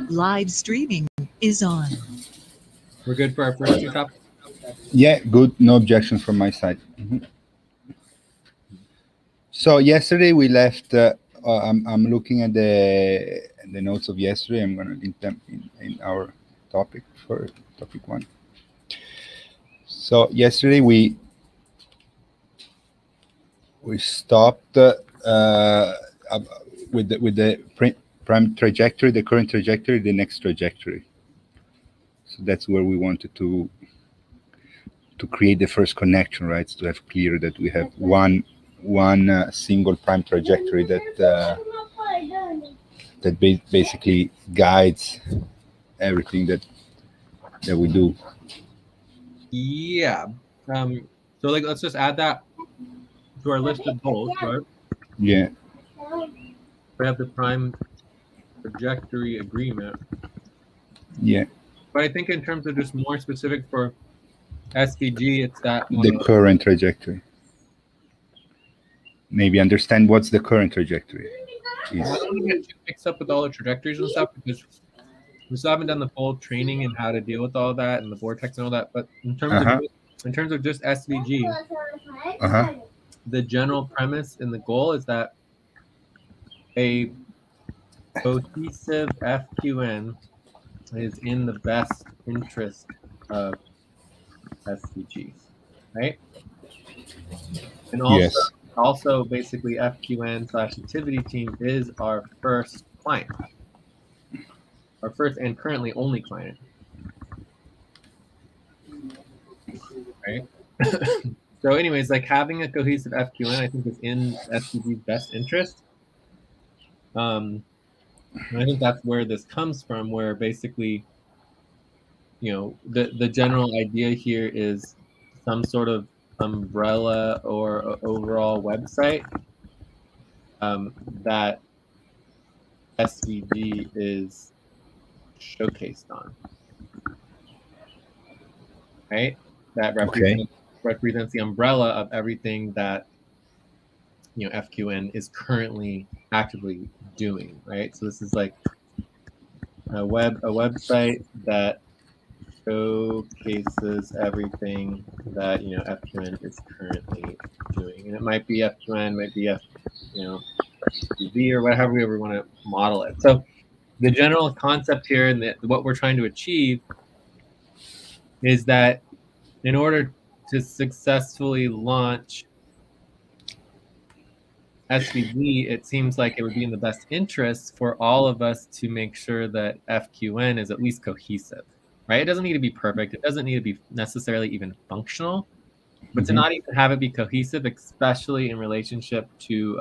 Live streaming is on. We're good for our first two topics? Yeah, good. No objections from my side. So yesterday we left. I'm looking at the notes of yesterday. I'm going to link them in our topic for topic 1. So yesterday we stopped with the prime trajectory, the current trajectory, the next trajectory. So that's where we wanted to create the first connection, right? So to have clear that we have one single prime trajectory that basically guides everything that we do. Yeah. So let's just add that to our list of goals, right? Yeah. We have the prime trajectory agreement. Yeah. But I think in terms of just more specific for SVG, it's that the current trajectory. Maybe understand what's the current trajectory. I don't want to get too mixed up with all the trajectories and stuff because we still haven't done the full training and how to deal with all that and the vortex and all that. But in terms of just SVG, the general premise and the goal is that a cohesive FQN is in the best interest of SVGs, right? And also basically FQN/activity team is our first client, our first and currently only client, right? So anyways, like having a cohesive FQN, I think is in SVG's best interest. And I think that's where this comes from, where basically, the general idea here is some sort of umbrella or overall website that SVG is showcased on, right? That represents the umbrella of everything that FQN is currently actively doing, right? So this is like a website that showcases everything that FQN is currently doing, and it might be FQN, might be FQV or whatever we ever want to model it. So the general concept here and what we're trying to achieve is that in order to successfully launch SVG, it seems like it would be in the best interest for all of us to make sure that FQN is at least cohesive, right? It doesn't need to be perfect. It doesn't need to be necessarily even functional, but to not even have it be cohesive, especially in relationship to,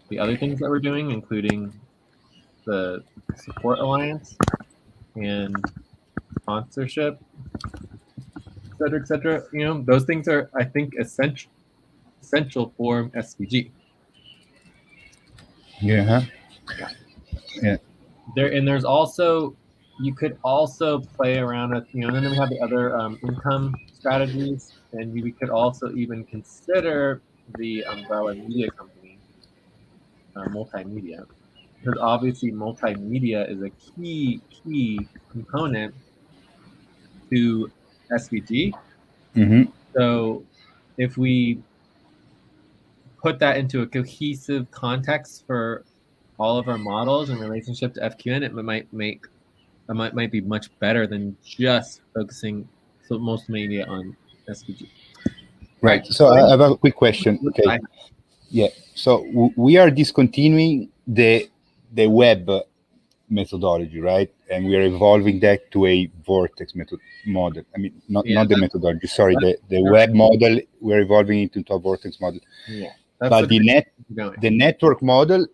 the other things that we're doing, including the support alliance and sponsorship, et cetera. Those things are, I think, essential for SVG. Yeah. There's also, you could also play around with, and then we have the other income strategies, and we could also even consider the umbrella media company, multimedia, because obviously multimedia is a key component to SVG. So if we put that into a cohesive context for all of our models in relationship to FQN, it might be much better than just focusing most media on SVG. Right. So I have a quick question. Okay. Yeah. So we are discontinuing the web methodology, right? And we are evolving that to a vortex model. I mean, not the methodology. Sorry, the web model. We're evolving it into a vortex model. Yeah. But the network model,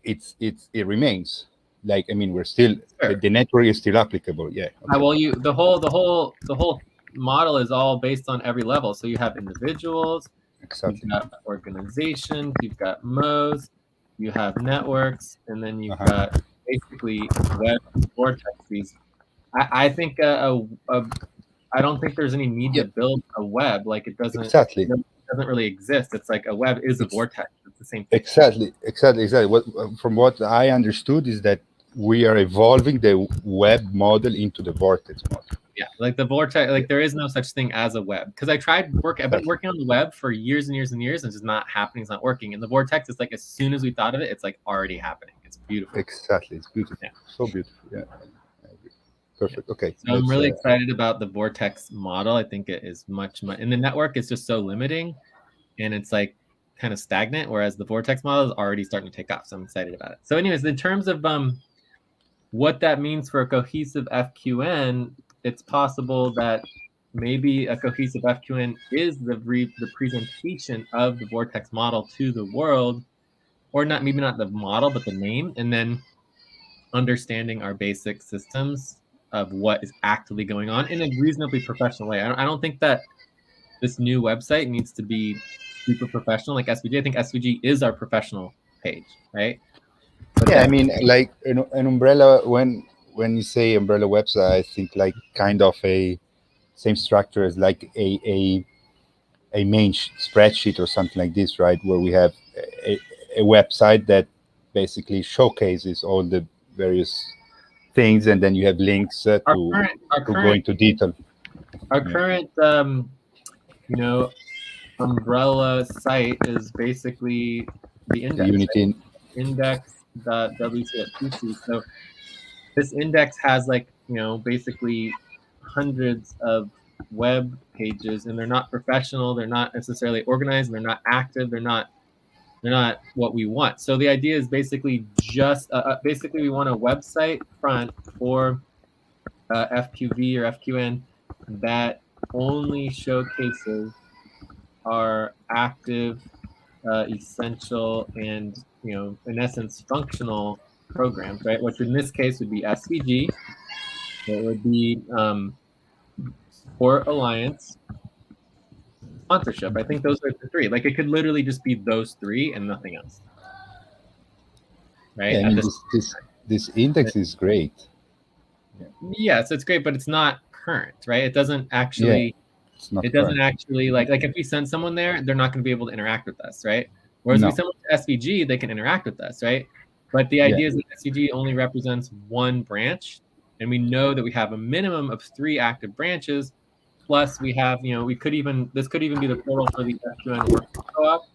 it remains. Like, I mean, we're still the network is still applicable. Yeah. Okay. Well, the whole model is all based on every level. So you have individuals, exactly. You've got organizations, you've got modes, you have networks, and then you've got basically web vortexes. I think I don't think there's any need to build a web. Like it doesn't. Exactly. It doesn't really exist. It's like a web is a vortex. It's the same thing. Exactly. From what I understood is that we are evolving the web model into the vortex model. Yeah, like the vortex, like there is no such thing as a web, because I've been working on the web for years and years and years, and it's just not happening. It's not working. And the vortex is like, as soon as we thought of it, it's like already happening. It's beautiful. Exactly, it's beautiful. Yeah. So beautiful. Yeah, I agree. Perfect. Okay. So I'm really excited about the vortex model. I think it is much, and the network is just so limiting, and it's like kind of stagnant, whereas the vortex model is already starting to take off. So I'm excited about it. So anyways, in terms of what that means for a cohesive FQN, it's possible that maybe a cohesive FQN is the presentation of the vortex model to the world, or not, maybe not the model, but the name, and then understanding our basic systems of what is actively going on in a reasonably professional way. I don't think that this new website needs to be super professional like SVG. I think SVG is our professional page, right? But yeah, I mean, like an umbrella. When you say umbrella website, I think like kind of a same structure as like a main spreadsheet or something like this, right? Where we have a website that basically showcases all the various things, and then you have links to go into detail. Our current, umbrella site is basically the index. Unity. Right? Index.wc.pc. So this index has basically hundreds of web pages, and they're not professional. They're not necessarily organized. They're not active. They're not what we want. So the idea is basically just basically we want a website front for FQV or FQN that only showcases our active, essential, and in essence functional programs, right? Which in this case would be SVG. It would be Sport Alliance, sponsorship. I think those are the three. Like it could literally just be those three and nothing else, right? Yeah, I mean, this index is great. Yes, it's great, but it's not current, right? It doesn't actually. Yeah, it's not it doesn't current. actually like if we send someone there, they're not going to be able to interact with us, right? Whereas if we send them to SVG, they can interact with us, right? But the idea is that SVG only represents one branch, and we know that we have a minimum of 3 active branches. Plus, we have this could even be the portal for the FQN work co-op.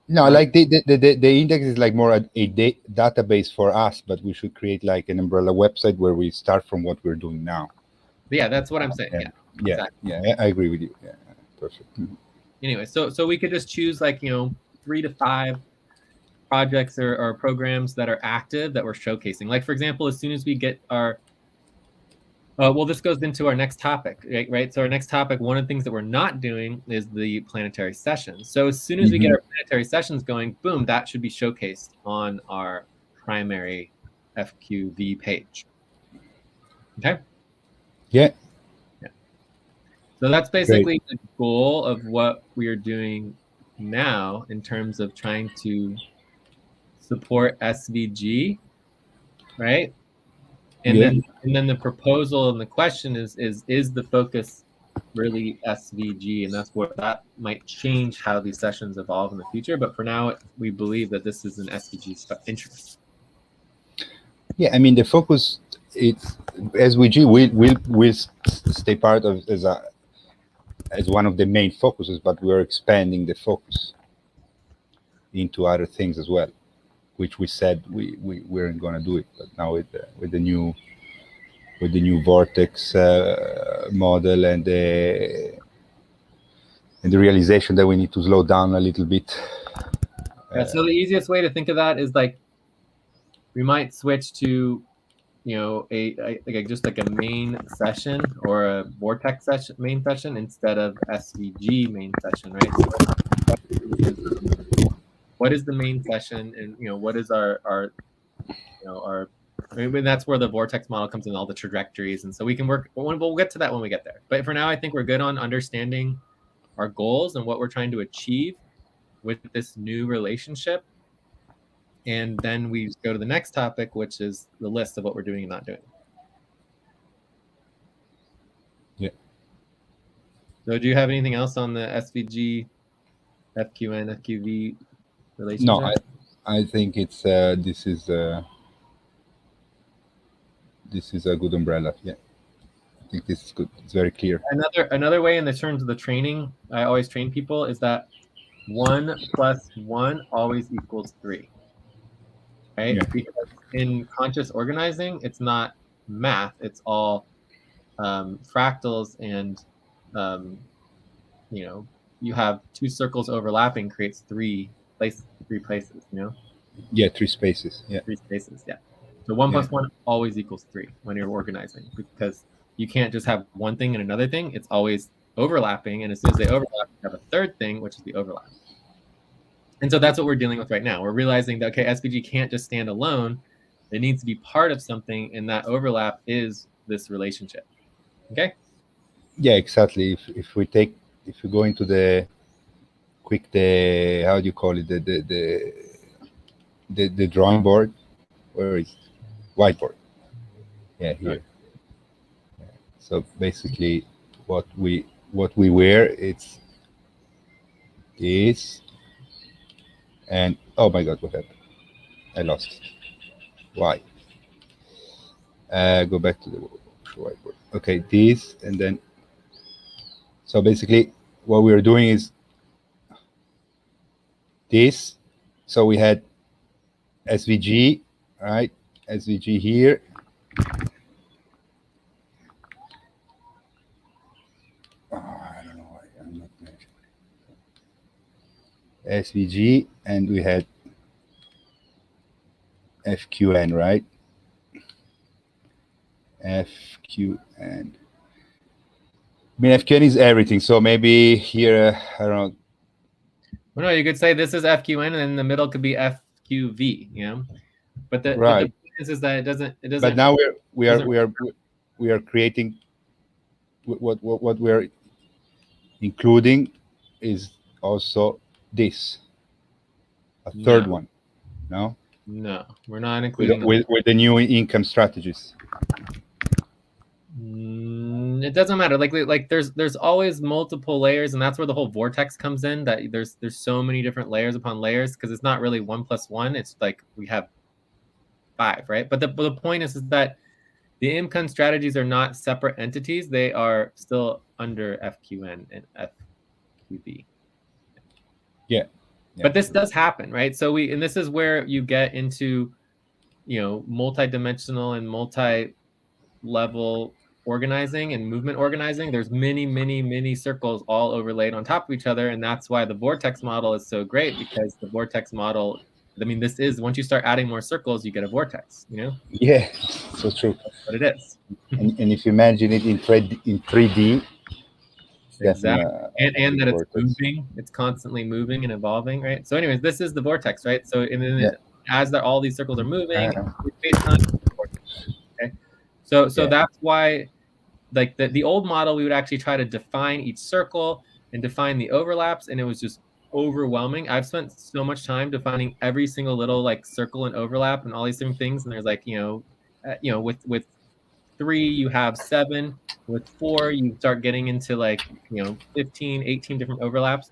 No, like the index is like more a database for us, but we should create like an umbrella website where we start from what we're doing now. Yeah, that's what I'm saying. Yeah, exactly. Yeah, I agree with you. Yeah, perfect. Anyway, so we could just choose 3 to 5 projects or programs that are active that we're showcasing. Like for example, as soon as we get our this goes into our next topic, right? So our next topic, one of the things that we're not doing is the planetary sessions. So as soon as we get our planetary sessions going, boom, that should be showcased on our primary FQV page. Okay? Yeah. So that's basically the goal of what we are doing now in terms of trying to support SVG, right? And then the proposal and the question is the focus really SVG? And that's where that might change how these sessions evolve in the future. But for now, we believe that this is an SVG interest. Yeah, I mean the focus, it's SVG will stay part of as one of the main focuses, but we're expanding the focus into other things as well, which we said we weren't going to do it, but now with the new vortex model and the realization that we need to slow down a little bit. So the easiest way to think of that is we might switch to just like a main session or a vortex session main session instead of SVG main session, right? So what is the main session, and what is our I mean, that's where the vortex model comes in, all the trajectories, and so we can work. We'll get to that when we get there. But for now, I think we're good on understanding our goals and what we're trying to achieve with this new relationship. And then we go to the next topic, which is the list of what we're doing and not doing. Yeah. So do you have anything else on the SVG, FQN, FQV relationship? No, I think it's this is a good umbrella. Yeah, I think this is good. It's very clear. Another way in the terms of the training, I always train people is that 1 + 1 always equals 3. Right? Yeah. Because in conscious organizing, it's not math; it's all fractals, and you have 2 circles overlapping creates 3 places. Yeah, 3 spaces. Yeah. 3 spaces. Yeah. So 1 Yeah. + 1 always equals 3 when you're organizing, because you can't just have one thing and another thing. It's always overlapping, and as soon as they overlap, you have a third thing, which is the overlap. And so that's what we're dealing with right now. We're realizing that, okay, SVG can't just stand alone. It needs to be part of something, and that overlap is this relationship. Okay? Yeah, exactly. If we go into the how do you call it, the drawing board, where is whiteboard? Yeah, here. Right. So basically, what we wear, it's this, and oh my God, what happened? I lost it. Why? Go back to the whiteboard. Okay, this, and then. So basically, what we are doing is this. So we had SVG, right? SVG here. Oh, I don't know why I'm not measuring. SVG, and we had FQN, right? FQN. I mean, FQN is everything. So maybe here, I don't know. Well, no, you could say this is FQN, and in the middle could be FQV. But the Right. point is that it doesn't. But now we are creating what we are including is also this, a third one. No, we're not including with the new income strategies. It doesn't matter. Like there's always multiple layers, and that's where the whole vortex comes in. That there's so many different layers upon layers, because it's not really 1 + 1. It's like we have 5, right? But the point is that the income strategies are not separate entities. They are still under FQN and FQB. Yeah. But this does happen, right? So and this is where you get into, multi-dimensional and multi-level organizing and movement organizing. There's many circles all overlaid on top of each other, and that's why the vortex model is so great, because the vortex model, I mean, this is, once you start adding more circles, you get a vortex. Yeah, so true. That's what it is. and if you imagine it in 3D, exactly, and that it's moving, it's constantly moving and evolving, right? So anyways, this is the vortex, right? So and then as all these circles are moving, okay, so that's why, like the old model, we would actually try to define each circle and define the overlaps, and it was just overwhelming. I've spent so much time defining every single little like circle and overlap and all these different things, and there's like with 3 you have 7, with 4 you start getting into like 15, 18 different overlaps.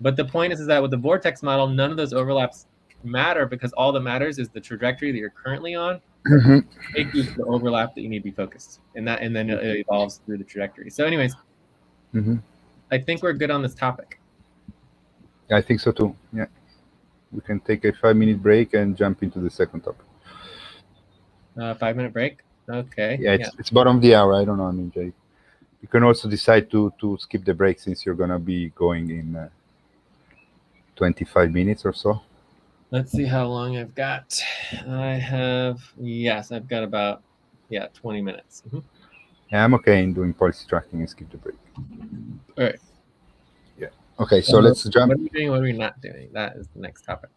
But the point is that with the vortex model, none of those overlaps matter, because all that matters is the trajectory that you're currently on. Take you to the overlap that you need to be focused, and then it evolves through the trajectory. So anyways, I think we're good on this topic. I think so too. Yeah, we can take a 5-minute break and jump into the second topic. 5-minute break. Okay. Yeah, it's bottom of the hour. I don't know. I mean, Jay, you can also decide to skip the break, since you're gonna be going in 25 minutes or so. Let's see how long I've got. I've got about 20 minutes. Yeah, I'm okay in doing policy tracking and skip the break. All right. Yeah. Okay, so let's jump. What are we doing? What are we not doing? That is the next topic.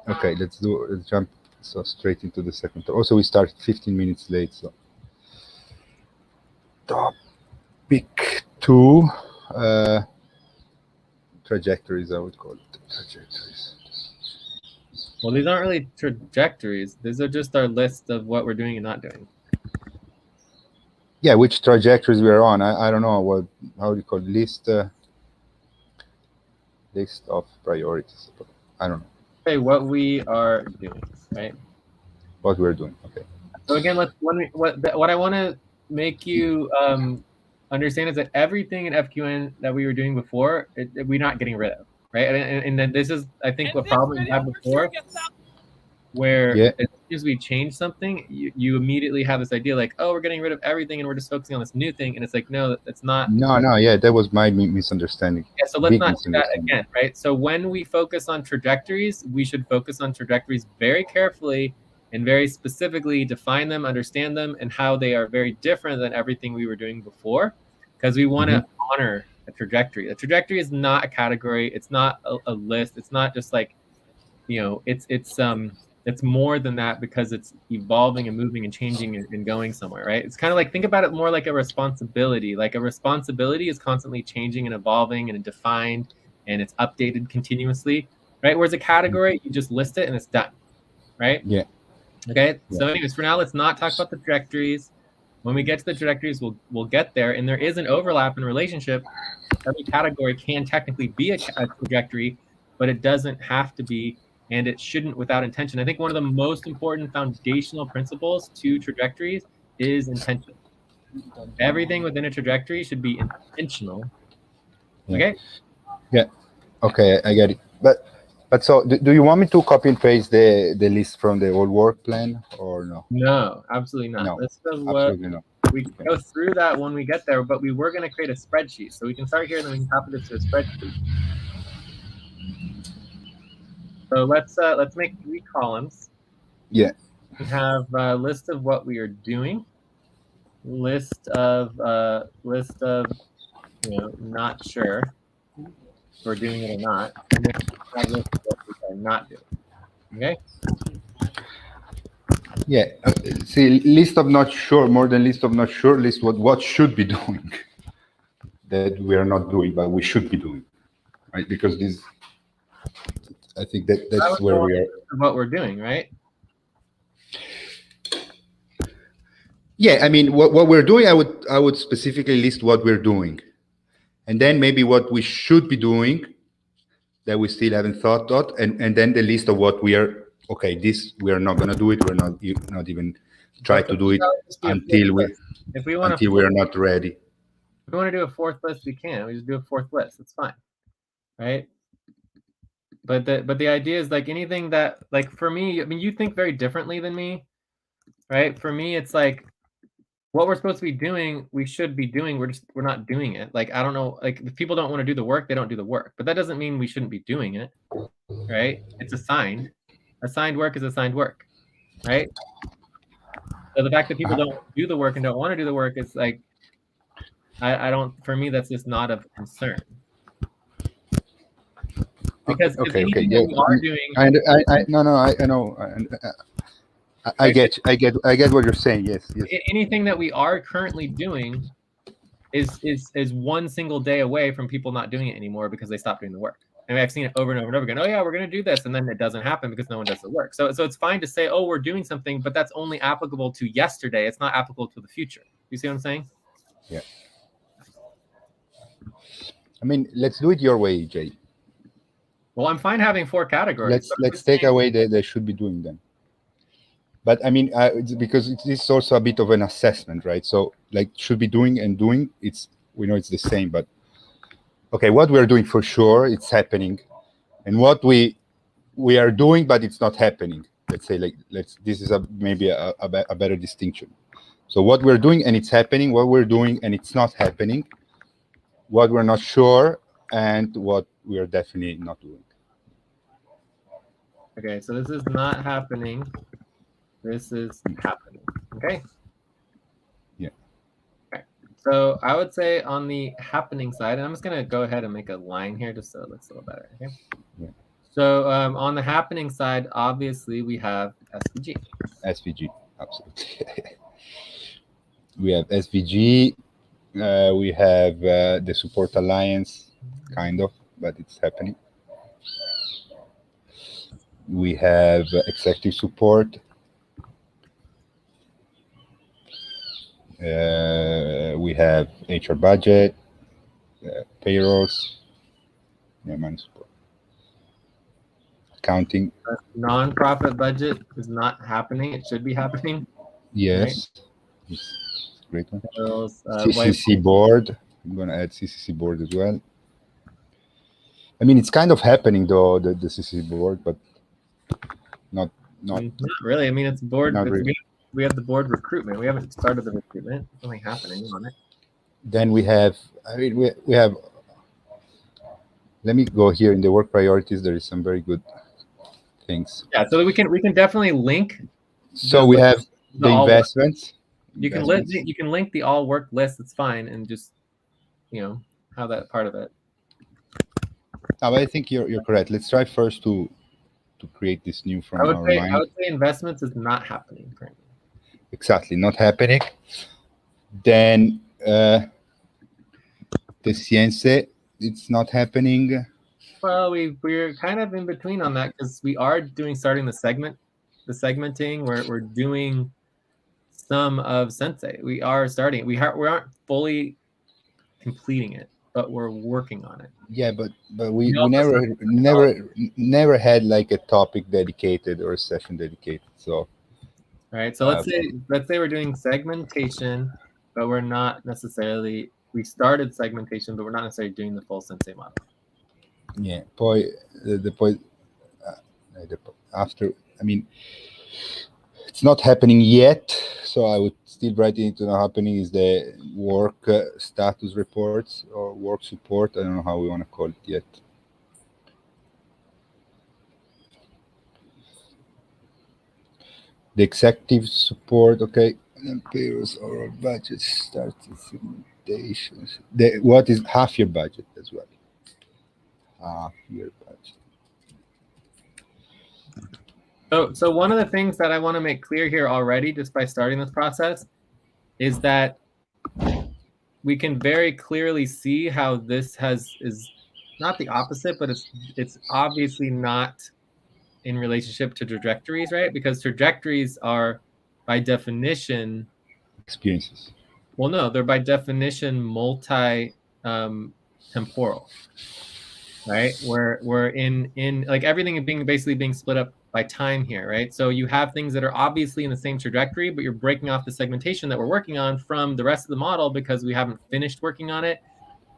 Okay, let's jump straight into the second topic. Also, we started 15 minutes late, so topic 2, trajectories. I would call it trajectories. Well, these aren't really trajectories. These are just our list of what we're doing and not doing. Yeah, which trajectories we are on. I don't know how do you call it? List of priorities. I don't know. say what we are doing, right? What we're doing. Okay. So again, what I want to make you understand is that everything in FQN that we were doing before, we're not getting rid of, right? And then this is, I think, what problem we had before, where Yeah. as soon as we change something, you immediately have this idea like, oh, we're getting rid of everything and we're just focusing on this new thing, and it's like, no, that's not. No, yeah, that was my misunderstanding. Yeah, so let's Big not do that misunderstanding. again, right? So when we focus on trajectories, we should focus on trajectories very carefully and very specifically, define them, understand them, and how they are very different than everything we were doing before, because we want to honor a trajectory. A trajectory is not a category. It's not a list. It's not just like, you know, it's more than that, because it's evolving and moving and changing and going somewhere, right? It's kind of like, think about it more like a responsibility. Like a responsibility is constantly changing and evolving and defined, and it's updated continuously, right? Whereas a category, you just list it and it's done, right? Yeah. Okay. Yeah. So anyways, for now, let's not talk about the trajectories. When we get to the trajectories, we'll get there, and there is an overlap in relationship. Every category can technically be a trajectory, but it doesn't have to be, and it shouldn't without intention. I think one of the most important foundational principles to trajectories is intention. Everything within a trajectory should be intentional. Okay? Yeah. Okay, I get it. But so, do you want me to copy and paste the list from the old work plan, or no? No, absolutely not. No, This is what absolutely not. we can go through that when we get there, but we were going to create a spreadsheet. So we can start here, and then we can copy this to a spreadsheet. So let's make 3 columns. Yeah. We have a list of what we are doing, list of you know, not sure if we're doing it or not, and then we have a list of what we are not doing. Okay. Yeah. See, list of not sure, more than list of not sure, list what should be doing that we are not doing, but we should be doing, right? Because this, I think that's where we are. What we're doing, right? Yeah, I mean, what we're doing, I would specifically list what we're doing, and then maybe what we should be doing that we still haven't thought of, and then the list of what we are. Okay, this we are not going to do it. We're not even try to do it until we are not ready. If we want to do a 4th list, we can. We just do a 4th list. It's fine, right? But the idea is, like, anything that, like, for me, I mean, you think very differently than me, right? For me, it's like, what we're supposed to be doing, we should be doing. We're not doing it. Like, I don't know. Like, if people don't want to do the work, they don't do the work. But that doesn't mean we shouldn't be doing it, right? It's assigned. Assigned work is assigned work, right? So the fact that people don't do the work and don't want to do the work is like, I don't. For me, that's just not of concern. Because okay. Yeah. We are doing. I know. I get what you're saying. Yes. Anything that we are currently doing is one single day away from people not doing it anymore because they stopped doing the work. I mean, I've seen it over and over and over again. Oh yeah, we're going to do this, and then it doesn't happen because no one does the work. So it's fine to say, oh, we're doing something, but that's only applicable to yesterday. It's not applicable to the future. You see what I'm saying? Yeah. I mean, let's do it your way, Jay. Well, I'm fine having 4 categories. Let's take away the should be doing them. But I mean, because it's also a bit of an assessment, right? So, like, should be doing and doing, we know it's the same, but okay, what we're doing for sure, it's happening, and what we are doing, but it's not happening. Let's say, like, this is maybe a better distinction. So, what we're doing and it's happening, what we're doing and it's not happening, what we're not sure, and what we are definitely not doing. Okay, so this is not happening. This is happening. Okay. Yeah. Okay. So I would say on the happening side, and I'm just gonna go ahead and make a line here just so it looks a little better. Okay. Yeah. So on the happening side, obviously we have SVG. SVG, absolutely. We have SVG. We have the Support Alliance, kind of, but it's happening. We have executive support. We have HR budget, payrolls, money support. accounting. Nonprofit budget is not happening. It should be happening. Yes, it's a great one. White CCC board. I'm gonna add CCC board as well. I mean, it's kind of happening though, the CCC board, but not really. I mean, it's board. Not really. We have the board recruitment. We haven't started the recruitment. Nothing happening on it. Then we have. I mean, we have. Let me go here in the work priorities. There is some very good things. Yeah, so we can definitely link. So we have the investments. You can link the all work list. It's fine, and just have that part of it. No, but I think you're correct. Let's try first to create this new from our mind. I would say investments is not happening currently. Exactly, not happening. Then the Scienze, it's not happening. Well, we're kind of in between on that because we are starting the segmenting. We're doing some of Sensei. We are starting. We aren't fully completing it, but we're working on it. Yeah, but we never had like a topic dedicated or a session dedicated. So right. So let's say we're doing segmentation, but we're not necessarily. We started segmentation, but we're not necessarily doing the full Sensei model. Yeah. The point after. I mean, it's not happening yet. So I would still write it into not happening is the work status reports or work support. I don't know how we want to call it yet. The executive support, okay. And payrolls or budget starts implementations. What is half year budget as well? Half year budget. So one of the things that I want to make clear here already, just by starting this process, is that we can very clearly see how this is not the opposite, but it's obviously not in relationship to trajectories, right? Because trajectories are by definition experiences. Well, no, they're by definition multi temporal, right? We're in like everything basically being split up by time here, right? So you have things that are obviously in the same trajectory, but you're breaking off the segmentation that we're working on from the rest of the model because we haven't finished working on it.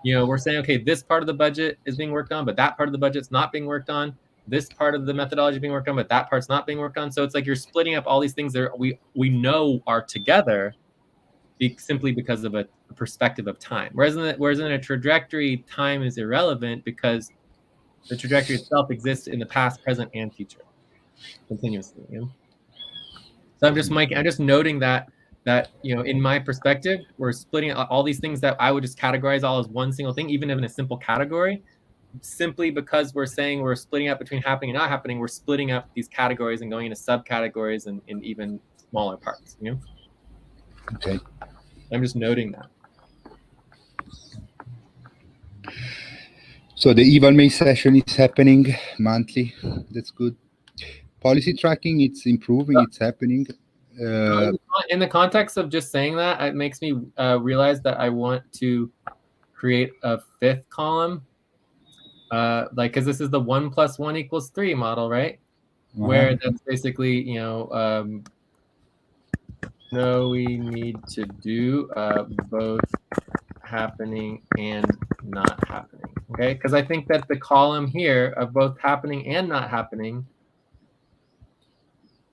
We're saying, okay, this part of the budget is being worked on, but that part of the budget's not being worked on. This part of the methodology is being worked on, but that part's not being worked on. So it's like you're splitting up all these things that we know are together simply because of a perspective of time. Whereas in a trajectory, time is irrelevant because the trajectory itself exists in the past, present, and future continuously. So I'm just noting that in my perspective, we're splitting all these things that I would just categorize all as one single thing, even in a simple category, simply because we're saying we're splitting up between happening and not happening. We're splitting up these categories and going into subcategories and in even smaller parts. Okay. I'm just noting that. So the eval session is happening monthly. That's good. Policy tracking, it's improving. It's happening. In the context of just saying that, it makes me realize that I want to create a fifth column, because this is the 1 + 1 = 3 model, right? Where that's basically, we need to do both happening and not happening. Okay, because I think that the column here of both happening and not happening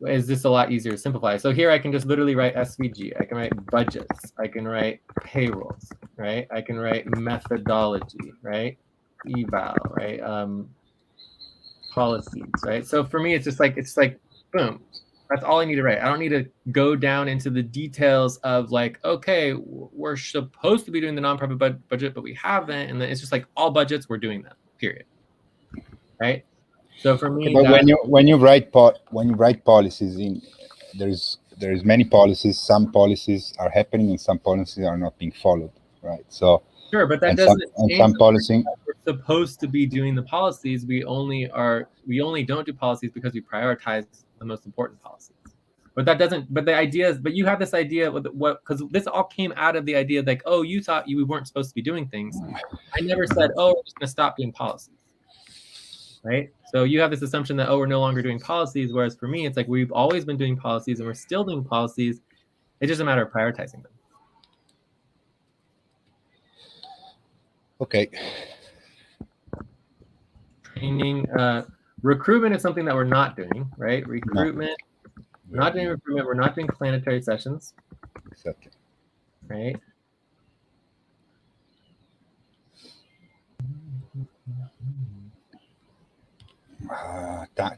is just a lot easier to simplify. So here I can just literally write SVG. I can write budgets. I can write payrolls, right? I can write methodology, right? Eval, right? Policies, right? So for me, it's like boom. That's all I need to write. I don't need to go down into the details of like, okay, we're supposed to be doing the nonprofit budget, but we haven't. And then it's just like all budgets, we're doing them, period. Right? So for me, but when you write policies, there's many policies. Some policies are happening and some policies are not being followed, right? So sure, but that doesn't change some policy. We're supposed to be doing the policies. We only don't do policies because we prioritize the most important policies. But that doesn't. But the idea is. But you have this idea with because this all came out of the idea like, oh, you thought we weren't supposed to be doing things. I never said, oh, we're just gonna stop doing policies. Right. So you have this assumption that, oh, we're no longer doing policies, whereas for me, it's like we've always been doing policies and we're still doing policies. It's just a matter of prioritizing them. Okay. Training, recruitment is something that we're not doing, right? Recruitment, we're not doing recruitment. We're not doing planetary sessions. Exactly. Right?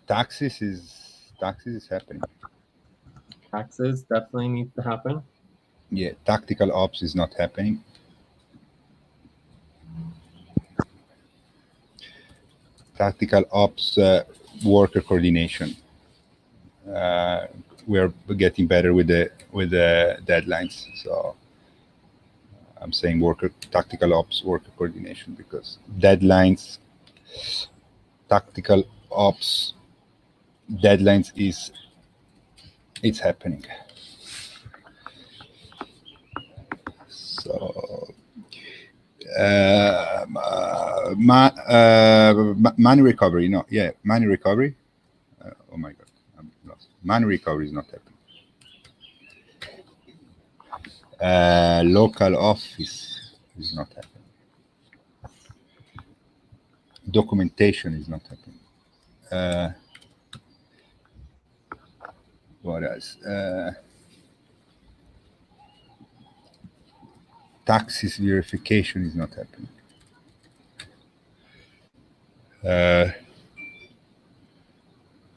Taxes is happening. Taxes definitely needs to happen. Yeah, tactical ops is not happening. Tactical ops worker coordination. We're getting better with the deadlines. So I'm saying tactical ops worker coordination because deadlines, tactical ops deadlines it's happening. So money recovery, money recovery. Oh my God, I'm lost. Money recovery is not happening. Local office is not happening. Documentation is not happening. What else? Taxes verification is not happening.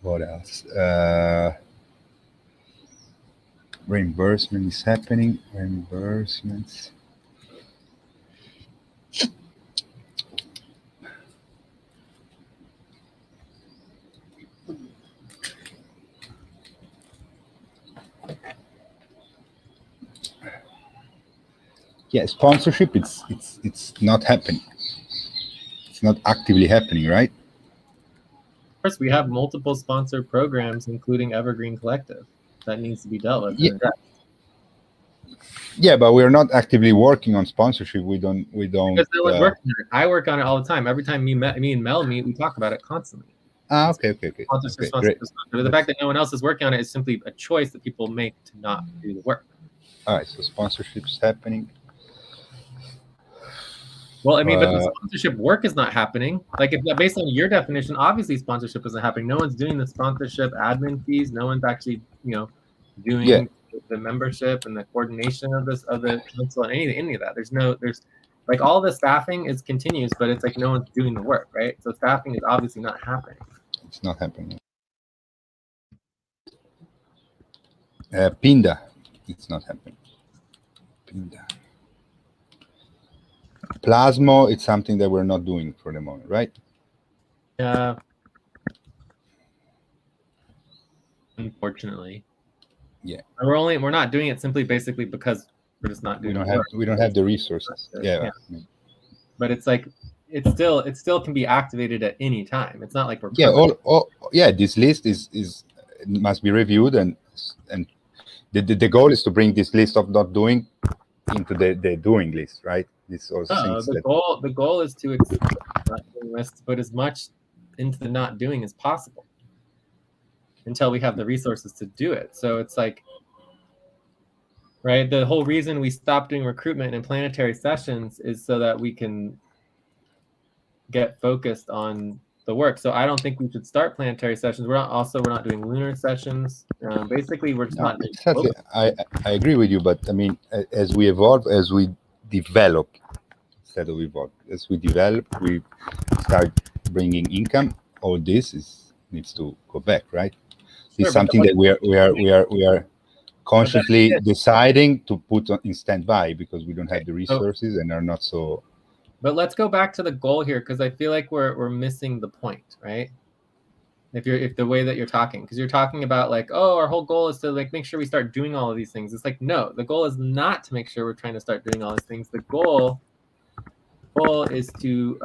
What else? Reimbursement is happening. Reimbursements. Yeah, sponsorship. It's not happening. It's not actively happening, right? Of course, we have multiple sponsored programs, including Evergreen Collective, that needs to be dealt with. Yeah. Yeah, but we're not actively working on sponsorship. We don't. Because no one's working on it. I work on it all the time. Every time me and Mel meet, we talk about it constantly. Okay. Sponsorship. Great. But the fact that no one else is working on it is simply a choice that people make to not do the work. All right, so sponsorship is happening. Well, I mean, but the sponsorship work is not happening. Like, if based on your definition, obviously sponsorship isn't happening. No one's doing the sponsorship admin fees. No one's actually, doing the membership and the coordination of the council and any of that. There's like all the staffing is continuous, but it's like no one's doing the work, right? So staffing is obviously not happening. It's not happening. Pinda, it's not happening. Pinda. Plasmo, it's something that we're not doing for the moment, right? Yeah. Unfortunately. Yeah. We're not doing it simply basically because we're just not doing it. We don't have the resources. Yeah. But it's like it still can be activated at any time. It's not like we're this list is must be reviewed and the goal is to bring this list of not doing into the doing list, right? This also the goal is to put as much into the not doing as possible until we have the resources to do it. So it's like, right, the whole reason we stopped doing recruitment and planetary sessions is so that we can get focused on the work. So I don't think we should start planetary sessions. We're not doing lunar sessions. Basically, we're just not doing exactly. I agree with you, but I mean, as we evolve, as we develop, instead of evolve, as we develop, we start bringing income. All this needs to go back, right? It's something that we are consciously deciding to put in standby because we don't have the resources and are not so. But let's go back to the goal here, because I feel like we're missing the point, right? If the way that you're talking, because you're talking about like, oh, our whole goal is to like make sure we start doing all of these things. It's like, no, the goal is not to make sure we're trying to start doing all these things. The goal is to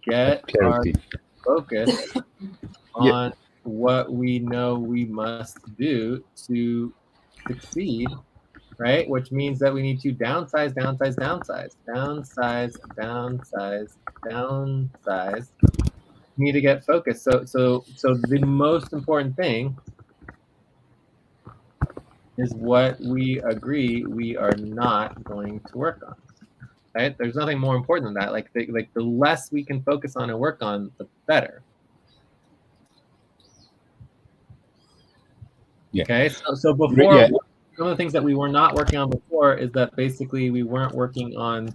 get clarity, our focus on what we know we must do to succeed. Right, which means that we need to downsize, need to get focused. So the most important thing is what we agree we are not going to work on. Right? There's nothing more important than that. Like the less we can focus on and work on, the better. Yeah. Okay. So before, Yeah. some of the things that we were not working on before is that basically we weren't working on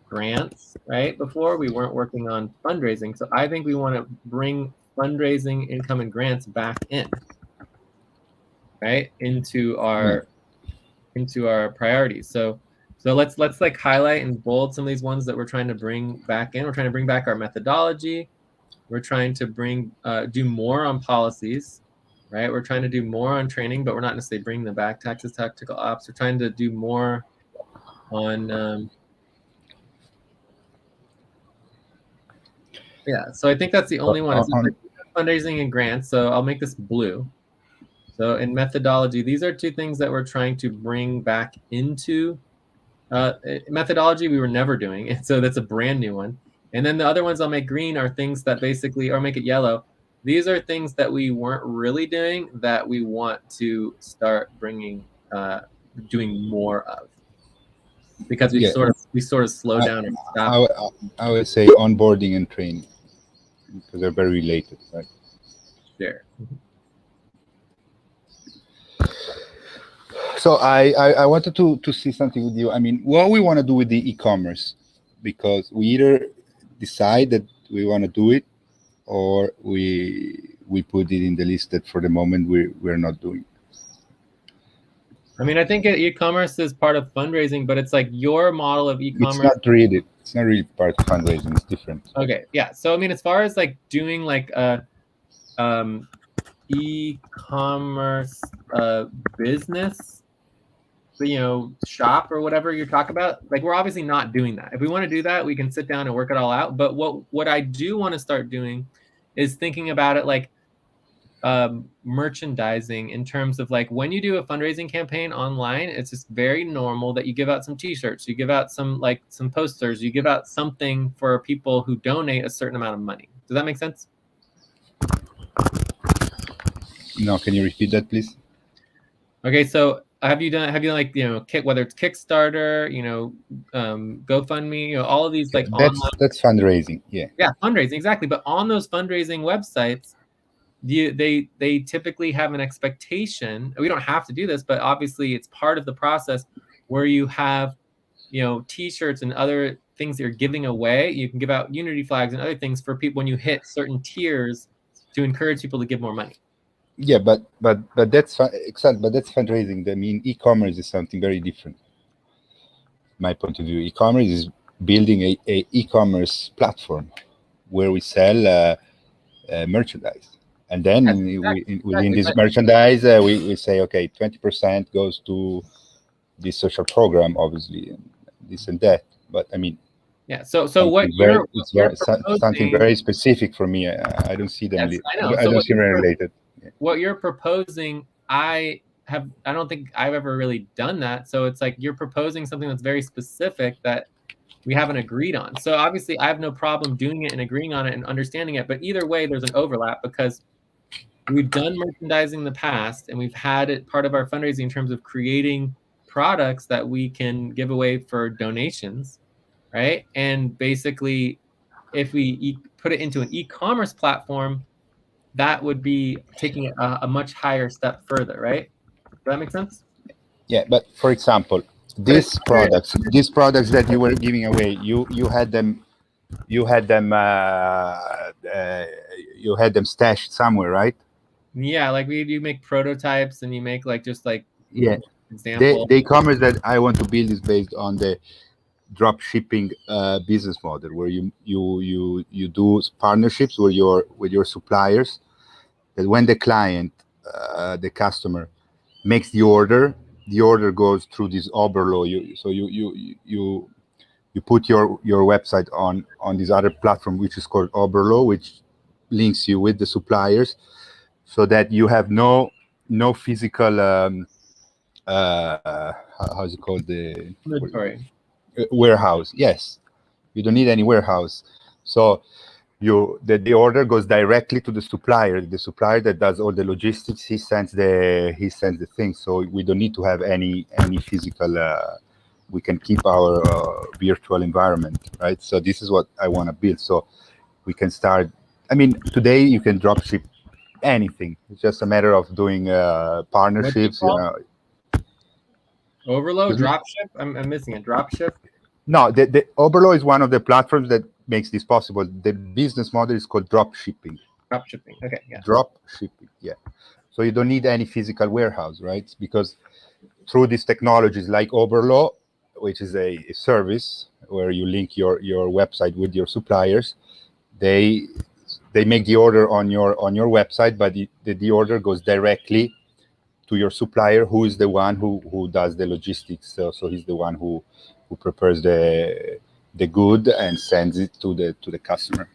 grants, right? Before we weren't working on fundraising. So I think we want to bring fundraising, income, and grants back in, right, into our priorities. So let's like highlight and bold some of these ones that we're trying to bring back in. We're trying to bring back our methodology. We're trying to do more on policies, right? We're trying to do more on training, but we're not necessarily bringing them back. Taxes, tactical ops. We're trying to do more on yeah, so I think that's the only one. Is like fundraising and grants. So I'll make this blue. So in methodology, these are two things that we're trying to bring back into methodology. We were never doing it, so that's a brand new one. And then the other ones I'll make green are things that basically, or make it yellow. These are things that we weren't really doing that we want to start bringing, doing more of, because we sort of slowed down and stopped. I would say onboarding and training, because they're very related, right? Sure. So I wanted to see something with you. I mean, what we want to do with the e-commerce, because we either decide that we want to do it, or we put it in the list that for the moment we're not doing. I mean, I think e-commerce is part of fundraising, but it's like your model of e-commerce. It's not really part of fundraising. It's different. Okay, yeah. So I mean, as far as like doing like a e-commerce business, shop or whatever you're talking about, like we're obviously not doing that. If we want to do that, we can sit down and work it all out. But what I do want to start doing is thinking about it like merchandising, in terms of like when you do a fundraising campaign online, it's just very normal that you give out some t-shirts, you give out some posters, you give out something for people who donate a certain amount of money. Does that make sense? No, can you repeat that, please? Okay, so have you done like whether it's Kickstarter, GoFundMe, all of these like that's fundraising. Yeah, fundraising, exactly. But on those fundraising websites, they typically have an expectation. We don't have to do this, but obviously it's part of the process where you have t-shirts and other things that you're giving away. You can give out Unity flags and other things for people when you hit certain tiers to encourage people to give more money. Yeah, but that's fundraising. I mean, e-commerce is something very different. My point of view, e-commerce is building a e-commerce platform where we sell merchandise, and then within this merchandise, we say, okay, 20% goes to this social program, obviously, and this and that. But I mean, yeah. So what you're something very specific for me. I don't see them. Yes, I know. I don't see them related. What you're proposing, I don't think I've ever really done that. So it's like you're proposing something that's very specific that we haven't agreed on. So obviously I have no problem doing it and agreeing on it and understanding it. But either way, there's an overlap, because we've done merchandising in the past and we've had it part of our fundraising in terms of creating products that we can give away for donations, right? And basically, if we put it into an e-commerce platform, that would be taking it a much higher step further, right? Does that make sense? Yeah, but for example, these products that you were giving away, you had them stashed somewhere, right? Yeah, like you make prototypes and you make like just like example. The e-commerce that I want to build is based on the drop shipping business model, where you do partnerships with your suppliers, that when the client, the customer, makes the order goes through this Oberlo. You put your website on this other platform, which is called Oberlo, which links you with the suppliers, so that you have no physical how's it called, the inventory. Warehouse. Yes, you don't need any warehouse. So the order goes directly to the supplier. The supplier that does all the logistics, he sends the thing. So we don't need to have any physical. We can keep our virtual environment, right? So this is what I want to build. So we can start. I mean, today you can drop ship anything. It's just a matter of doing partnerships. Overload, dropship. I'm missing it. Dropship. No, the Oberlo is one of the platforms that makes this possible. The business model is called drop shipping. Drop shipping. Okay, yeah. Drop shipping, yeah. So you don't need any physical warehouse, right? Because through these technologies like Oberlo, which is a service where you link your website with your suppliers, they make the order on your website, but the order goes directly to your supplier, who is the one who does the logistics. So he's the one who prepares the good and sends it to the customer.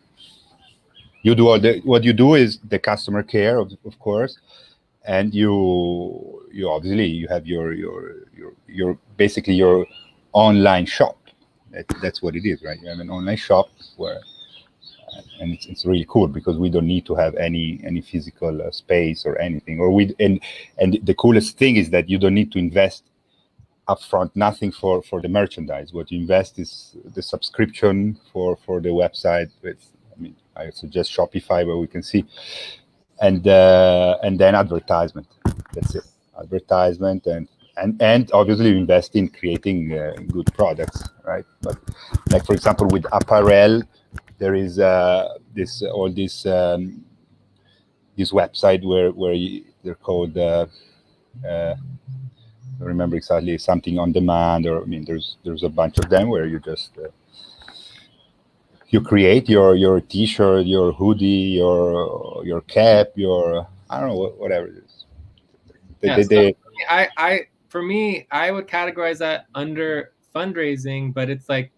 You do what you do is the customer care, of course, and you obviously you have your basically your online shop. That's what it is, right? You have an online shop where, and it's really cool because we don't need to have any physical space or anything. And the coolest thing is that you don't need to invest upfront nothing for the merchandise. What you invest is the subscription for the website. I suggest Shopify, where we can see, and then advertisement. That's it. Advertisement and obviously you invest in creating good products, right? But like for example with apparel, there is this website where they're called. I don't remember exactly, something on demand, or I mean, there's a bunch of them where you just you create your T-shirt, your hoodie, your cap, I don't know, whatever it is. For me, I would categorize that under fundraising, but it's like,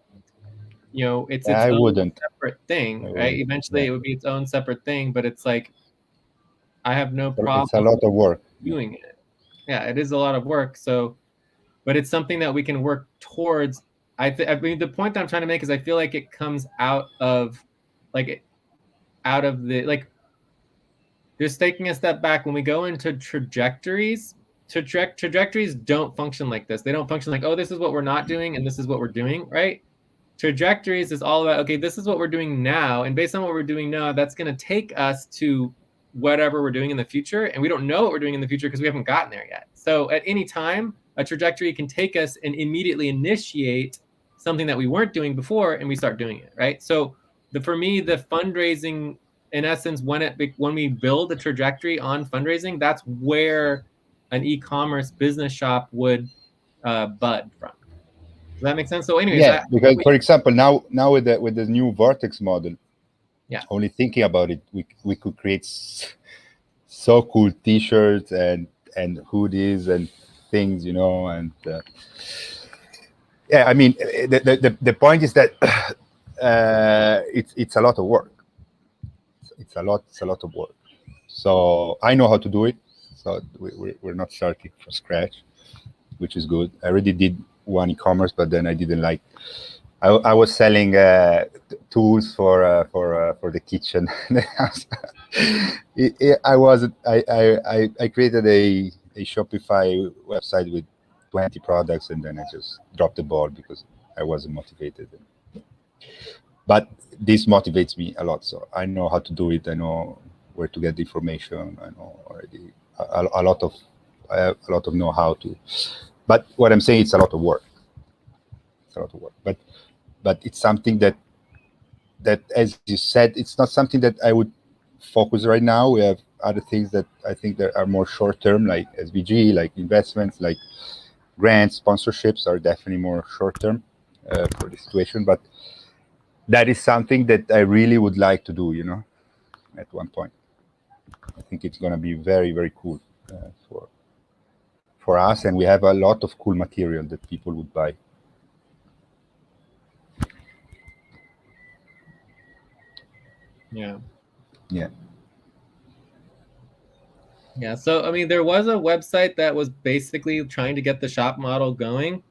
it's its own separate thing, right? Eventually, it would be its own separate thing, but it's like I have no problem. It's a lot of work doing it. Yeah, it is a lot of work. So, but it's something that we can work towards. I mean, the point that I'm trying to make is I feel like it comes out of just taking a step back. When we go into trajectories, trajectories don't function like this. They don't function like, oh, this is what we're not doing and this is what we're doing, right? Trajectories is all about, okay, this is what we're doing now. And based on what we're doing now, that's going to take us to whatever we're doing in the future. And we don't know what we're doing in the future because we haven't gotten there yet. So at any time, a trajectory can take us and immediately initiate something that we weren't doing before, and we start doing it, right? So for me, the fundraising, in essence, when we build a trajectory on fundraising, that's where an e-commerce business shop would bud from. Does that make sense? So anyways, yeah, because for example, now with the new Vortex model, yeah, only thinking about it, we could create so cool T-shirts and hoodies and things, and yeah, I mean, the point is that it's a lot of work. It's a lot of work. So I know how to do it. So we're not starting from scratch, which is good. I already did one e-commerce, but then I didn't like. I was selling tools for the kitchen. I created a Shopify website with 20 products, and then I just dropped the ball because I wasn't motivated. But this motivates me a lot, so I know how to do it. I know where to get the information. I know already a lot of know-how to. But what I'm saying, it's a lot of work. It's a lot of work. But it's something that, as you said, it's not something that I would focus right now. We have other things that I think that are more short-term, like SVG, like investments, like grants, sponsorships are definitely more short-term for the situation. But that is something that I really would like to do, at one point. I think it's going to be very, very cool for us, and we have a lot of cool material that people would buy. Yeah. So I mean, there was a website that was basically trying to get the shop model going.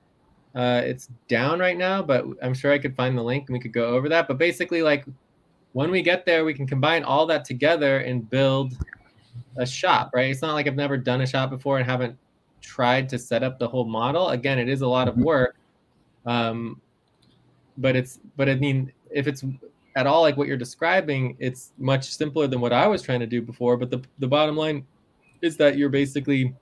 It's down right now, but I'm sure I could find the link and we could go over that. But basically, like, when we get there, we can combine all that together and build a shop, right? It's not like I've never done a shop before and haven't tried to set up the whole model. Again, it is a lot of work. But I mean, if it's at all like what you're describing, it's much simpler than what I was trying to do before. But the bottom line is that you're basically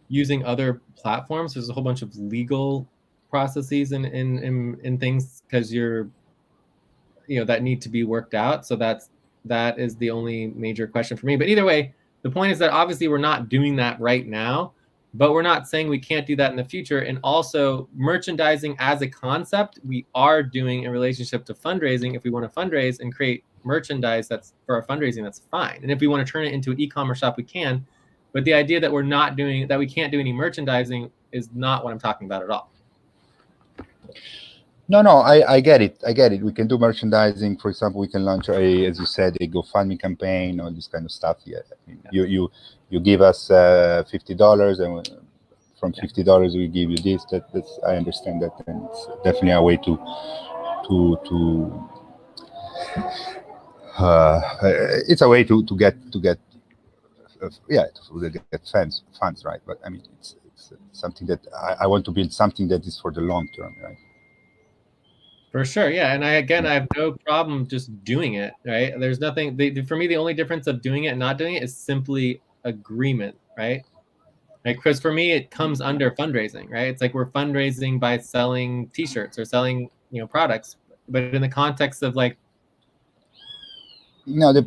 using other platforms. There's a whole bunch of legal processes in things because that need to be worked out. So that is the only major question for me. But either way, the point is that obviously we're not doing that right now, but we're not saying we can't do that in the future. And also merchandising as a concept, we are doing in relationship to fundraising. If we want to fundraise and create merchandise that's for our fundraising, that's fine. And if we want to turn it into an e-commerce shop, we can. But the idea that we can't do any merchandising is not what I'm talking about at all. No, I get it. We can do merchandising. For example, we can launch as you said, a GoFundMe campaign, all this kind of stuff. Yeah, I mean, you give us $50, and from $50 we give you this. That's I understand that, and it's definitely a way to it's a way to get funds, right? But I mean, it's something that I want to build something that is for the long term, right? For sure, yeah. And I have no problem just doing it, right? There's nothing, for me, the only difference of doing it and not doing it is simply agreement, right? Like, because for me, it comes under fundraising, right? It's like we're fundraising by selling T-shirts or selling, products. But in the context of like, no, the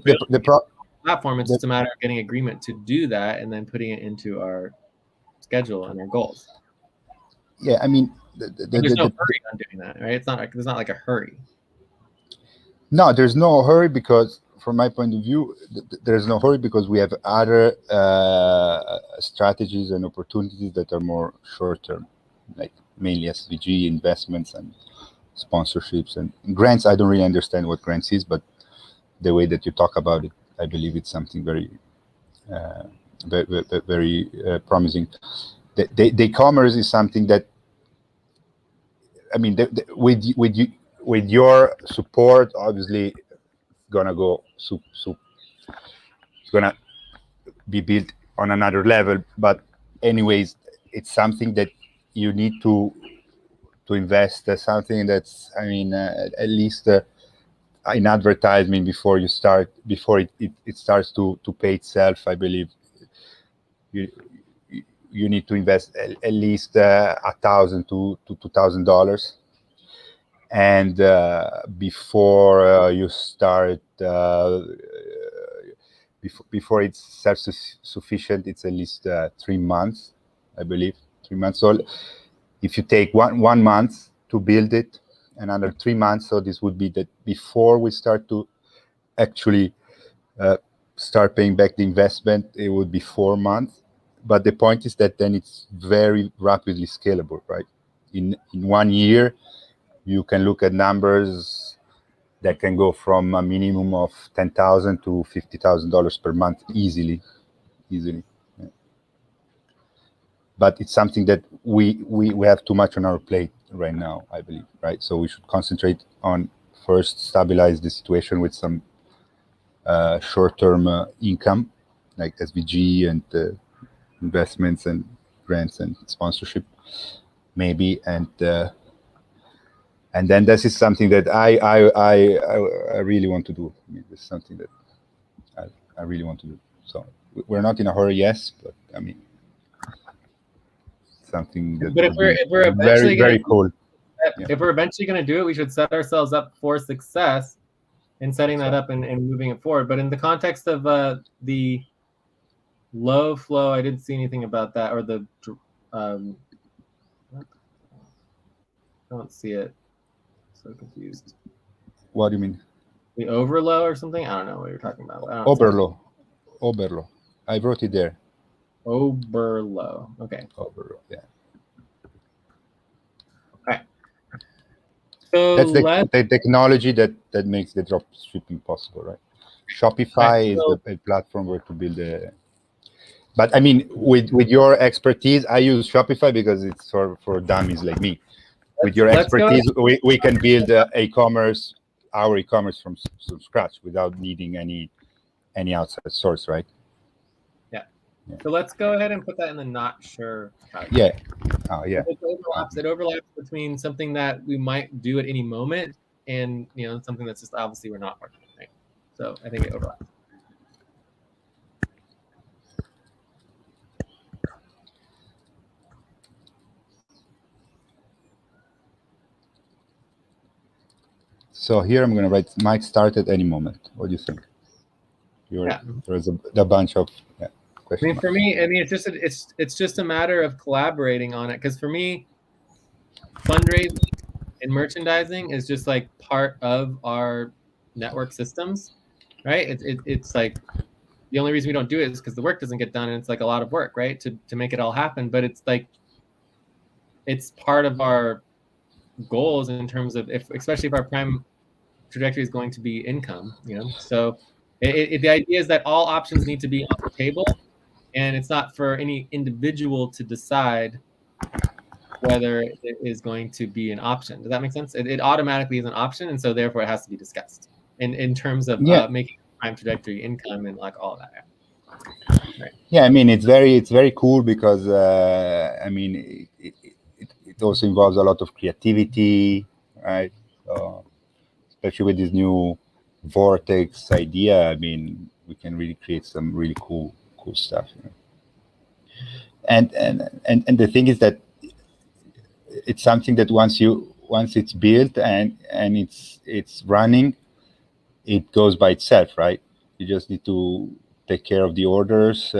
platform, it's just a matter of getting agreement to do that and then putting it into our schedule and our goals. Yeah, I mean, there's no hurry on doing that, right? It's not like there's not like a hurry. No, there's no hurry because, from my point of view, there's no hurry because we have other strategies and opportunities that are more short term, like mainly SVG investments and sponsorships and grants. I don't really understand what grants is, but the way that you talk about it, I believe it's something very, very promising. The e-commerce is something that, I mean, with your support, obviously, gonna go it's gonna be built on another level. But anyways, it's something that you need to invest. Something that's, I mean, at least in advertising before it starts to pay itself. I believe you need to invest at least $1,000 to $2,000, and before you start, before it's self-sufficient, it's at least 3 months, I believe, 3 months. So if you take one month to build it, another 3 months, so this would be that before we start to actually start paying back the investment, it would be 4 months. But the point is that then it's very rapidly scalable, right? In 1 year, you can look at numbers that can go from a minimum of $10,000 to $50,000 per month easily. Yeah. But it's something that we have too much on our plate right now, I believe, right? So we should concentrate on first stabilize the situation with some short-term income, like SVG and investments and grants and sponsorship, maybe, and then this is something that I really want to do. I mean, this is something that I really want to do. So we're not in a hurry, yes, but I mean, something that. But if we're eventually very cool. If we're eventually going to do it, we should set ourselves up for success in setting that up and moving it forward. But in the context of the low flow, I didn't see anything about that, or the I don't see it. So confused. What do you mean? The overlow or something? I don't know what you're talking about. Oberlo. I wrote it there. Oberlo. Okay. Oberlo. Yeah. Okay. So that's the technology that makes the drop shipping possible, right? Shopify is a platform where to build a. But I mean, with your expertise, I use Shopify because it's for dummies like me. With your expertise, we can build e-commerce our e-commerce from scratch without needing any outside source, right? Yeah. So let's go ahead and put that in the not sure category. Yeah. Oh, yeah. It overlaps between something that we might do at any moment and something that's just obviously we're not working, right? So I think it overlaps. So here I'm going to write might start at any moment. What do you think? There's a bunch of questions. For me, it's just a matter of collaborating on it, because for me, fundraising and merchandising is just like part of our network systems, right? It's like the only reason we don't do it is because the work doesn't get done, and it's like a lot of work, right, to make it all happen. But it's like it's part of our goals in terms of especially if our prime trajectory is going to be income, So the idea is that all options need to be on the table, and it's not for any individual to decide whether it is going to be an option. Does that make sense? It automatically is an option, and so therefore it has to be discussed in terms of making prime trajectory income and like all of that. Right. Yeah, I mean it's very cool because I mean it also involves a lot of creativity, right? So, especially with this new vortex idea, I mean we can really create some really cool stuff. And the thing is that it's something that once it's built and it's running, it goes by itself, right? You just need to take care of the orders,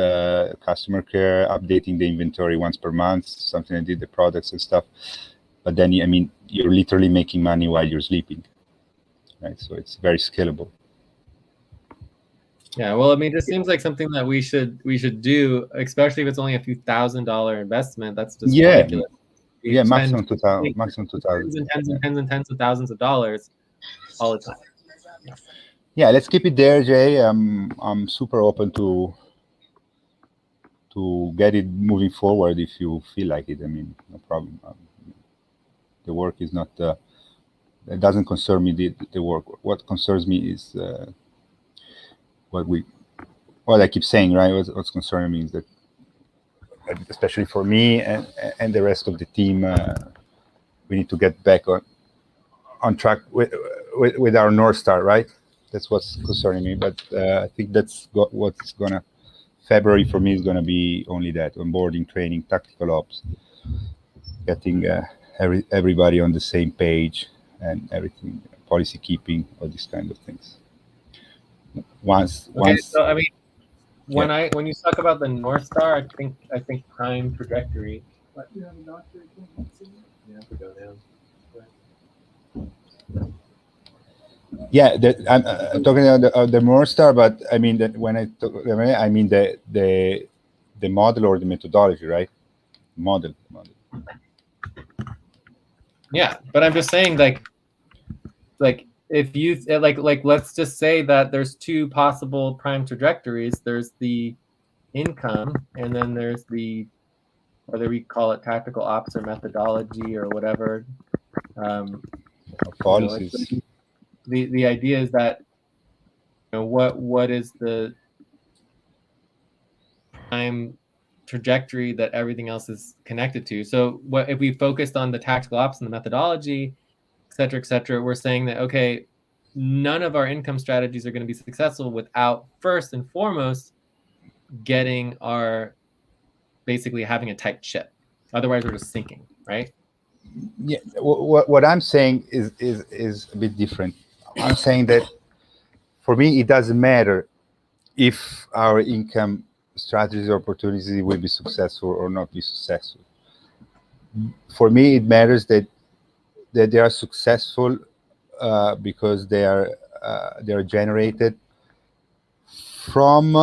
customer care, updating the inventory once per month, something I did, the products and stuff. But then, I mean, you're literally making money while you're sleeping, right? So it's very scalable. Yeah, well, I mean, this seems like something that we should do, especially if it's only a few $1,000 investment. That's just ridiculous. Yeah, maximum 2,000, tens and tens of thousands of dollars all the time. Yeah, let's keep it there, Jay. I'm super open to get it moving forward if you feel like it. I mean, no problem. The work is not. It doesn't concern me. The work. What concerns me is what I keep saying, right? What's concerning me is that, especially for me and the rest of the team, we need to get back on track with our North Star, right? That's what's concerning me. But I think that's what's gonna. February for me is gonna be only that: onboarding, training, tactical ops, getting everybody on the same page, and everything, policy keeping, all these kind of things. Once. So I mean, when you talk about the North Star, I think prime trajectory. What? You have a doctor? You have to go down. Yeah, I'm talking about the North Star, but I mean that when I mean the model or the methodology, right? Model. Yeah, but I'm just saying, like if you like let's just say that there's two possible prime trajectories. There's the income, and then there's the, whether we call it tactical ops or methodology or whatever. Policies. The idea is that what is the prime trajectory that everything else is connected to. So what if we focused on the tactical ops and the methodology, et cetera, we're saying that, okay, none of our income strategies are going to be successful without first and foremost getting basically having a tight ship. Otherwise we're just sinking, right? Yeah, what I'm saying is a bit different. I'm saying that for me it doesn't matter if our income strategies or opportunities will be successful or not be successful. For me, it matters that they are successful because they are generated from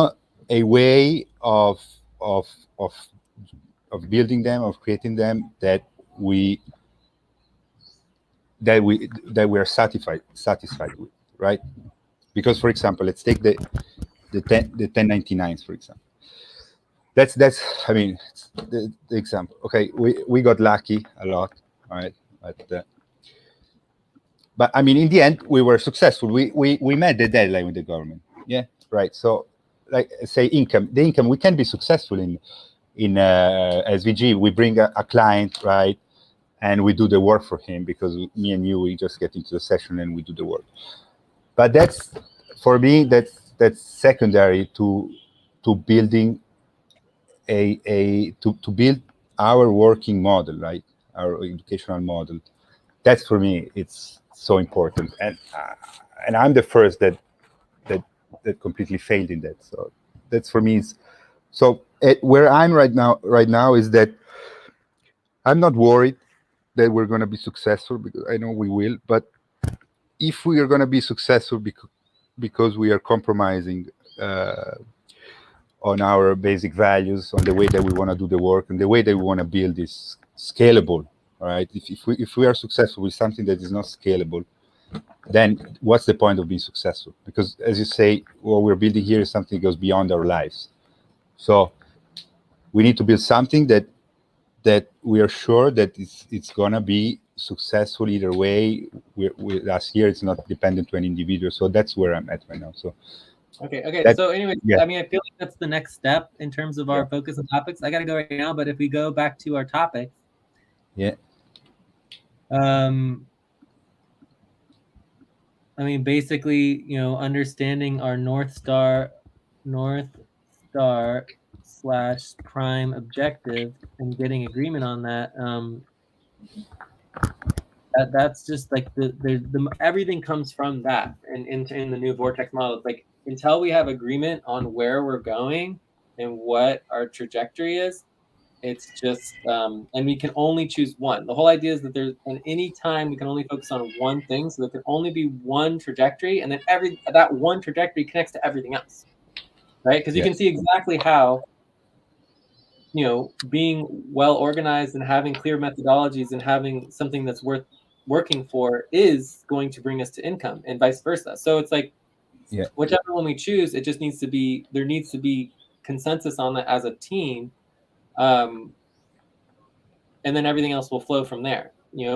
a way of building them, of creating them that we are satisfied with, right? Because, for example, let's take the 1099s, for example. That's I mean, the example. Okay, we got lucky a lot, right? but I mean, in the end, we were successful. We met the deadline with the government. Yeah, right. So, like say, the income, we can be successful in SVG. We bring a client, right, and we do the work for him, because me and you, we just get into the session and we do the work. But that's, for me, that's secondary to building to build our working model, right, our educational model. That's, for me, it's so important, and I'm the first that completely failed in that. So that's, for me, so where I'm right now is that I'm not worried that we're going to be successful, because I know we will. But if we are going to be successful because we are compromising on our basic values, on the way that we want to do the work, and the way that we want to build is scalable, right? If we are successful with something that is not scalable, then what's the point of being successful? Because, as you say, what we're building here is something that goes beyond our lives. So we need to build something that we are sure that it's gonna be successful either way. Last year, it's not dependent to an individual. So that's where I'm at right now. So okay. So anyway, yeah. I mean, I feel like that's the next step in terms of our focus and topics. I gotta go right now, but if we go back to our topic, yeah. I mean, basically, understanding our North Star / prime objective and getting agreement on that. That's just like the everything comes from that, and in the new vortex model. It's like, until we have agreement on where we're going and what our trajectory is, it's just and we can only choose one. The whole idea is that there's, and any time we can only focus on one thing, so there can only be one trajectory, and then that one trajectory connects to everything else, right? Because you can see exactly how, being well organized and having clear methodologies and having something that's worth working for is going to bring us to income, and vice versa. So it's like, whichever one we choose, it just needs to be, there needs to be consensus on that as a team. And then everything else will flow from there.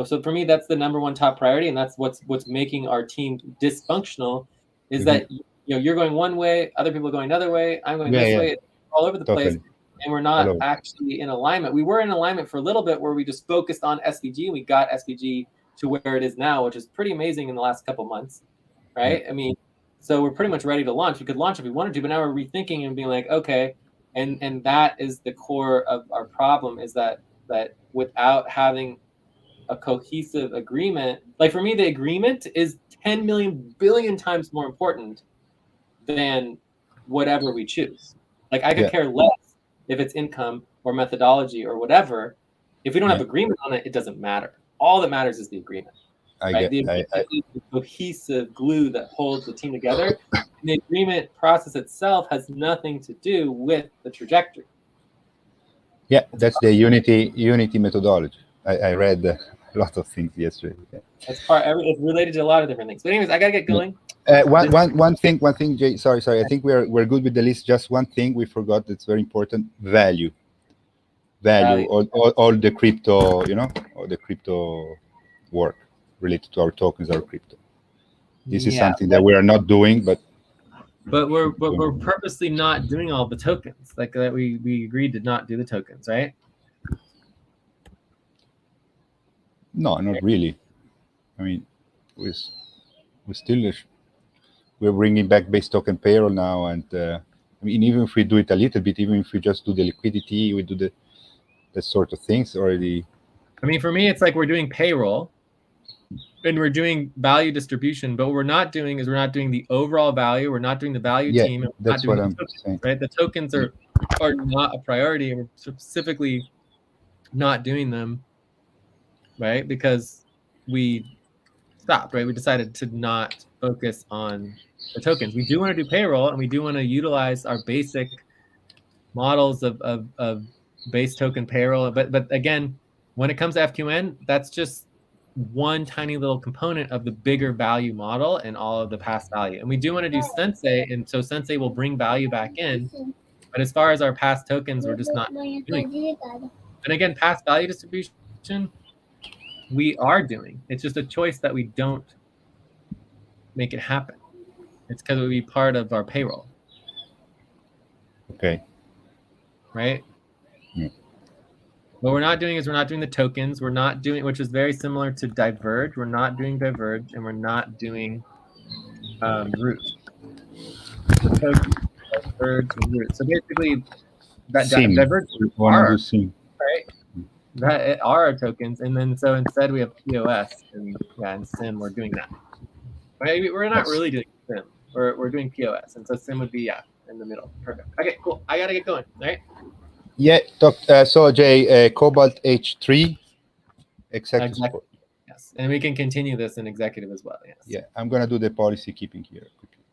So for me, that's the number one top priority, and that's what's making our team dysfunctional, is that you're going one way, other people are going another way, I'm going this way, all over the place, and we're not actually in alignment. We were in alignment for a little bit, where we just focused on SVG, and we got SVG to where it is now, which is pretty amazing in the last couple months, right? I mean, so we're pretty much ready to launch. We could launch if we wanted to, but now we're rethinking and being like, okay, and that is the core of our problem, is that without having a cohesive agreement, like, for me, the agreement is 10 million billion times more important than whatever we choose. Like, I could care less if it's income or methodology or whatever. If we don't have agreement on it, it doesn't matter. All that matters is the agreement. The agreement is the cohesive glue that holds the team together. And the agreement process itself has nothing to do with the trajectory. Yeah, that's the unity methodology. I read a lot of things yesterday. That's it's related to a lot of different things. But anyways, I gotta get going. One thing, Jay. Sorry. I think we're good with the list. Just one thing we forgot that's very important: value. All the crypto, all the crypto work related to our tokens, our crypto. This is something that we are not doing, but we're purposely not doing all the tokens. Like, that we agreed to not do the tokens, right? No, not really. I mean, we're bringing back base token payroll now, and I mean, even if we do it a little bit, even if we just do the liquidity, we do that sort of things already. I mean, for me, it's like we're doing payroll and we're doing value distribution, but what we're not doing is we're not doing the overall value. We're not doing the value team. And that's what I'm saying. Right? The tokens are not a priority, and we're specifically not doing them, right? Because we stopped, right? We decided to not focus on the tokens. We do want to do payroll, and we do want to utilize our basic models of base token payroll. But again, when it comes to FQN, that's just one tiny little component of the bigger value model and all of the past value. And we do want to do Sensei, and so Sensei will bring value back in. But as far as our past tokens, we're just not doing. And again, past value distribution, we are doing. It's just a choice that we don't make it happen. It's because it would be part of our payroll. Okay. Right? Yeah. What we're not doing is we're not doing the tokens. We're not doing, which is very similar to Diverge. We're not doing Diverge, and we're not doing Root. The tokens, Diverge, and Root. So basically, that Sim. Diverge Wanna do are, sim. right? That are our tokens, and then so instead we have POS, and yeah, in Sim we're doing that. Right? We're not really doing Sim. We're doing POS, and so Sim would be in the middle. Perfect. Okay, cool. I gotta get going. All right. Yeah. So Jay, Cobalt H3 executive Exactly. Yes, and we can continue this in executive as well. Yes. Yeah, I'm gonna do the policy keeping here quickly.